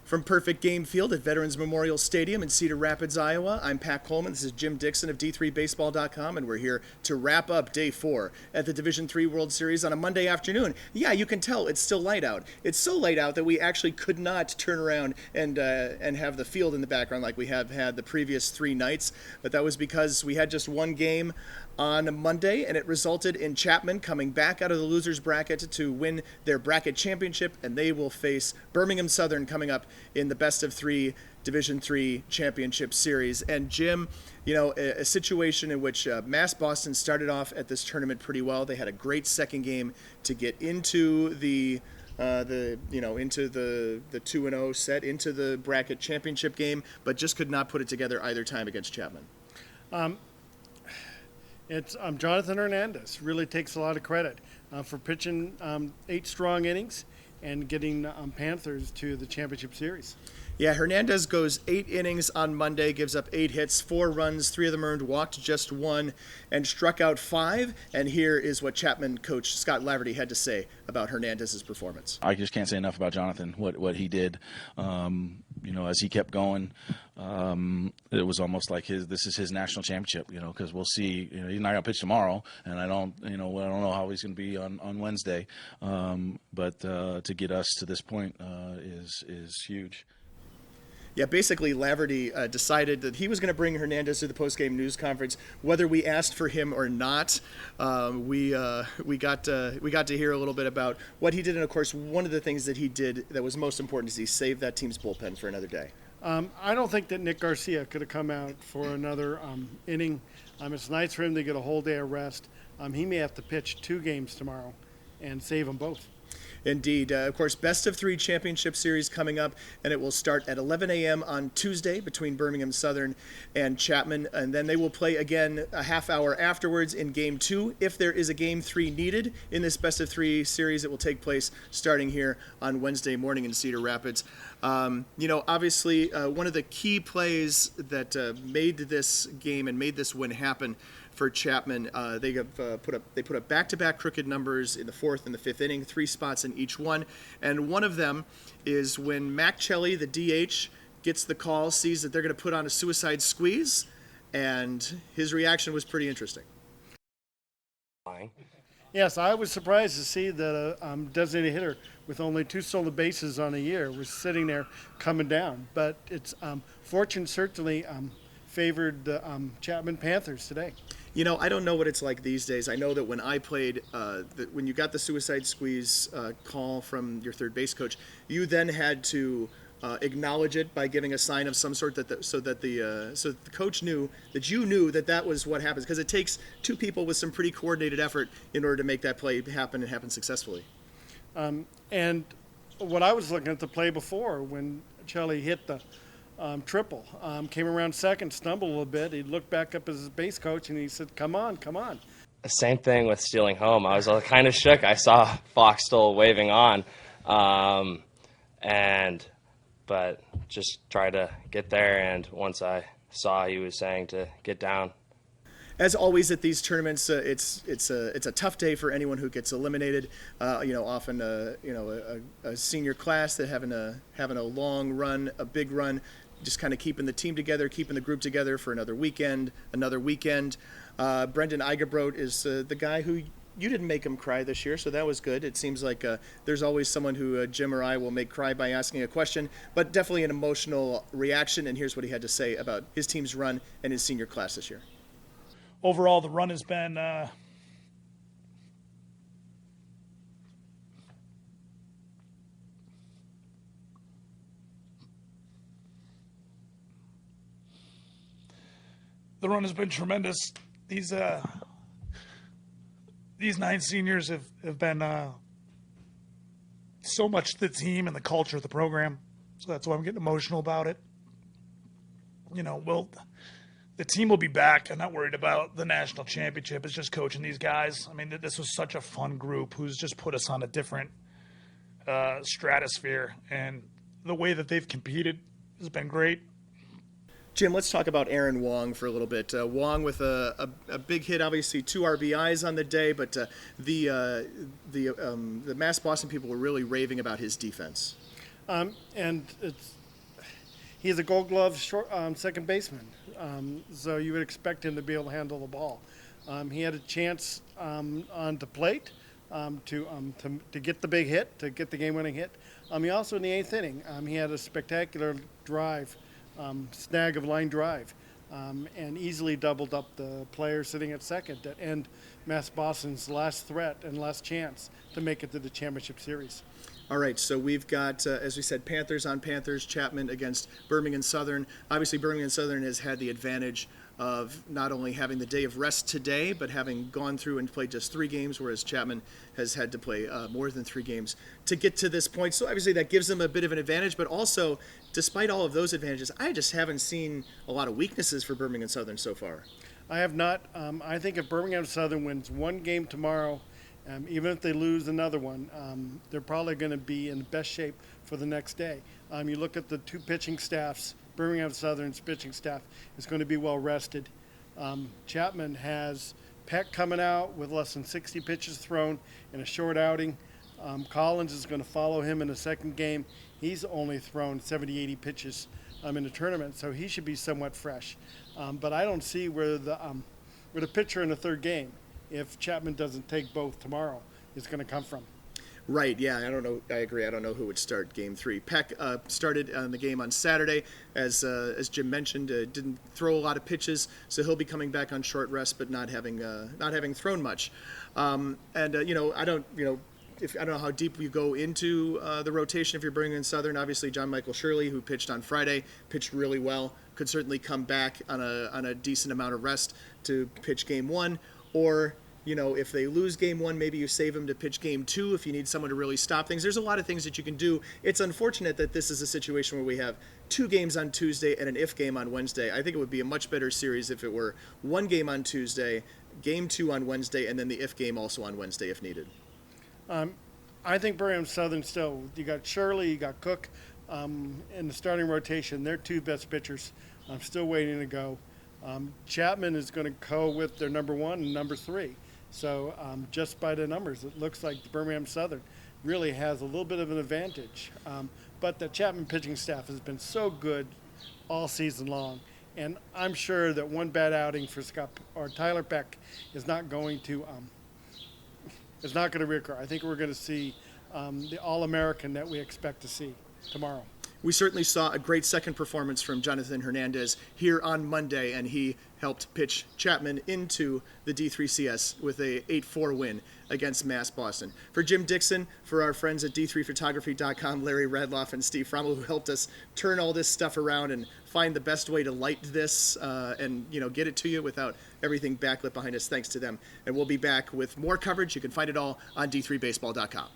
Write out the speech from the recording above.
From Perfect Game Field at Veterans Memorial Stadium in Cedar Rapids, Iowa, I'm Pat Coleman. This is Jim Dixon of D3Baseball.com, and we're here to wrap up Day 4 at the Division III World Series on a Monday afternoon. Yeah, you can tell it's still light out. It's so light out that we actually could not turn around and have the field in the background like we have had the previous 3 nights, but that was because we had just one game on Monday, and it resulted in Chapman coming back out of the losers bracket to win their bracket championship, and they will face Birmingham Southern coming up in the best of 3 Division III championship series. And Jim, you know, a situation in which Mass Boston started off at this tournament pretty well. They had a great second game to get into the 2-0 set, into the bracket championship game, but just could not put it together either time against Chapman. It's Jonathan Hernandez really takes a lot of credit for pitching 8 strong innings and getting Panthers to the championship series. Yeah, Hernandez goes 8 innings on Monday, gives up 8 hits, 4 runs, 3 of them earned, walked just 1, and struck out 5. And here is what Chapman coach Scott Laverty had to say about Hernandez's performance. I just can't say enough about Jonathan, what he did. As he kept going, it was almost like this is his national championship, because we'll see. He's not going to pitch tomorrow, and I don't know how he's going to be on Wednesday. But to get us to this point is huge. Yeah, basically Laverty decided that he was going to bring Hernandez to the post-game news conference, whether we asked for him or not. We got to hear a little bit about what he did, and of course, one of the things that he did that was most important is he saved that team's bullpen for another day. I don't think that Nick Garcia could have come out for another inning. It's nice for him to get a whole day of rest. He may have to pitch 2 games tomorrow and save them both. Indeed. Of course, best of 3 championship series coming up, and it will start at 11 a.m. on Tuesday between Birmingham Southern and Chapman, and then they will play again a half hour afterwards in Game 2. If there is a Game 3 needed in this best of 3 series, it will take place starting here on Wednesday morning in Cedar Rapids. Obviously, one of the key plays that made this game and made this win happen for Chapman, they put up back-to-back crooked numbers in the 4th and the 5th inning, 3 spots in each one, and one of them is when Mack, Cheli, the DH, gets the call, sees that they're going to put on a suicide squeeze, and his reaction was pretty interesting. Yes, I was surprised to see that a designated hitter with only 2 stolen bases on a year was sitting there coming down, but it's fortune certainly favored the Chapman Panthers today. I don't know what it's like these days. I know that when I played, when you got the suicide squeeze call from your third base coach, you then had to acknowledge it by giving a sign of some sort so that the coach knew that was what happens, because it takes 2 people with some pretty coordinated effort in order to make that play happen and happen successfully. And what I was looking at the play before when Cheli hit the triple, came around second, stumbled a little bit. He looked back up at his base coach and he said, come on. Same thing with stealing home. I was kind of shook. I saw Fox still waving on, but just try to get there. And once I saw he was saying to get down. As always at these tournaments, it's a tough day for anyone who gets eliminated. Often a senior class that having a long run, a big run, just kind of keeping the team together, keeping the group together for another weekend. Brendan Eygabroat is the guy who you didn't make him cry this year, so that was good. It seems like there's always someone who Jim or I will make cry by asking a question, but definitely an emotional reaction. And here's what he had to say about his team's run and his senior class this year. Overall, the run has been tremendous. These 9 seniors have been so much to the team and the culture of the program. So that's why I'm getting emotional about it. The team will be back. I'm not worried about the national championship. It's just coaching these guys. I mean, this was such a fun group who's just put us on a different stratosphere. And the way that they've competed has been great. Jim, let's talk about Aaron Wong for a little bit. Wong with a big hit, obviously 2 RBIs on the day, but the Mass Boston people were really raving about his defense. And he's a Gold Glove second baseman, so you would expect him to be able to handle the ball. He had a chance on the plate to get the big hit, to get the game-winning hit. He also, in the eighth inning, he had a spectacular drive, snag of line drive, and easily doubled up the player sitting at second to end Mass Boston's last threat and last chance to make it to the championship series. All right, so we've got, as we said, Panthers on Panthers, Chapman against Birmingham Southern. Obviously, Birmingham Southern has had the advantage of not only having the day of rest today, but having gone through and played just 3 games, whereas Chapman has had to play more than 3 games to get to this point. So obviously that gives them a bit of an advantage, but also, despite all of those advantages, I just haven't seen a lot of weaknesses for Birmingham Southern so far. I have not. I think if Birmingham Southern wins one game tomorrow, even if they lose another one, they're probably going to be in the best shape for the next day. You look at the 2 pitching staffs. Birmingham Southern's pitching staff is going to be well rested. Chapman has Peck coming out with less than 60 pitches thrown in a short outing. Collins is going to follow him in the second game. He's only thrown 70, 80 pitches in the tournament, so he should be somewhat fresh. But I don't see where the pitcher in the third game, if Chapman doesn't take both tomorrow, is going to come from. Right, yeah, I don't know. I agree. I don't know who would start Game 3. Peck started on the game on Saturday, as Jim mentioned. Didn't throw a lot of pitches, so he'll be coming back on short rest, but not having thrown much. I don't know how deep you go into the rotation if you're bringing in Southern. Obviously, John Michael Shirley, who pitched on Friday, pitched really well. Could certainly come back on a decent amount of rest to pitch Game 1, or if they lose Game 1, maybe you save them to pitch Game 2 if you need someone to really stop things. There's a lot of things that you can do. It's unfortunate that this is a situation where we have 2 games on Tuesday and an if game on Wednesday. I think it would be a much better series if it were 1 game on Tuesday, Game 2 on Wednesday, and then the if game also on Wednesday if needed. I think Birmingham Southern still, you got Shirley, you got Cook in the starting rotation. They're 2 best pitchers. I'm still waiting to go. Chapman is going to go with their number 1 and number 3. So just by the numbers, it looks like Birmingham Southern really has a little bit of an advantage. But the Chapman pitching staff has been so good all season long, and I'm sure that one bad outing for Tyler Peck is not going to reoccur. I think we're going to see the All-American that we expect to see tomorrow. We certainly saw a great second performance from Jonathan Hernandez here on Monday, and he helped pitch Chapman into the D3CS with a 8-4 win against Mass Boston. For Jim Dixon, for our friends at D3Photography.com, Larry Radloff and Steve Frommel, who helped us turn all this stuff around and find the best way to light this and get it to you without everything backlit behind us. Thanks to them. And we'll be back with more coverage. You can find it all on D3Baseball.com.